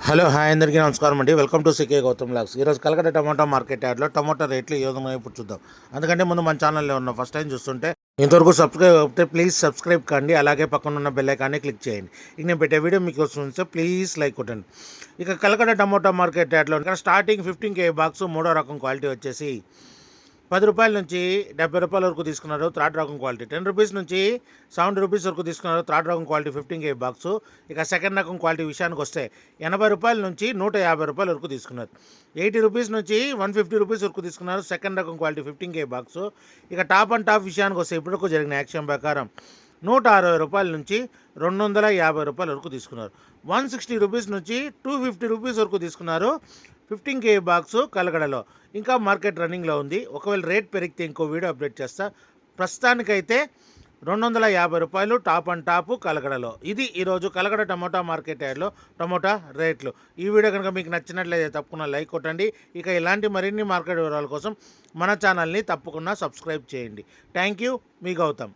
Hello hi అందరికీ నమస్కారం అండి. Welcome to CK Gautham logs. ఈరోజు కలకట్ట టమాటా మార్కెట్ యార్డ్లో టమాటా రేట్లు ఏ విధంగా ఇప్పుడు చూద్దాం. అందుకంటే ముందు మన ఛానల్లో ఉన్న ఫస్ట్ టైం చూస్తుంటే ఇంతవరకు సబ్స్క్రైబ్ అవుతే ప్లీజ్ సబ్స్క్రైబ్ కండి, అలాగే పక్కన ఉన్న బెల్ ఐకాన్ని క్లిక్ చేయండి. ఇక నేను పెట్టే వీడియో మీకు వస్తుంటే ప్లీజ్ లైక్ కొట్టండి. ఇక కలకట్ట టమాటా మార్కెట్ యార్డ్లో ఇక్కడ స్టార్టింగ్ 15 kg బాక్స్ మూడో రకం క్వాలిటీ వచ్చేసి ₹10 నుంచి ₹70 వరకు తీసుకున్నారు. థర్డ్ రకం క్వాలిటీ ₹10 నుంచి ₹70 వరకు తీసుకున్నారు. థర్డ్ రకం క్వాలిటీ 15 kg బాక్సు. ఇక సెకండ్ రకం క్వాలిటీ విషయానికి వస్తే ₹80 నుంచి ₹150 వరకు తీసుకున్నారు. ₹80 నుంచి ₹150 వరకు తీసుకున్నారు. సెకండ్ రకం క్వాలిటీ 15 kg బాక్సు. ఇక టాప్ అండ్ టాప్ విషయానికి వస్తే ఇప్పటివరకు జరిగిన యాక్షన్ ప్రకారం ₹160 నుంచి ₹250 వరకు తీసుకున్నారు. ₹160 నుంచి ₹250 వరకు తీసుకున్నారు. 15 kg బాక్సు కలగడలో ఇంకా మార్కెట్ రన్నింగ్లో ఉంది. ఒకవేళ రేట్ పెరిగితే ఇంకో వీడియో అప్డేట్ చేస్తా. ప్రస్తుతానికైతే ₹250 టాప్ అండ్ టాప్ కలగడలో. ఇది ఈరోజు కలగడ టమోటా మార్కెట్ యార్డ్లో టమోటా రేట్లు. ఈ వీడియో కనుక మీకు నచ్చినట్లయితే తప్పకుండా లైక్ కొట్టండి. ఇక ఇలాంటి మరిన్ని మార్కెట్ వివరాల కోసం మన ఛానల్ని తప్పకుండా సబ్స్క్రైబ్ చేయండి. థ్యాంక్ యూ, మీ గౌతమ్.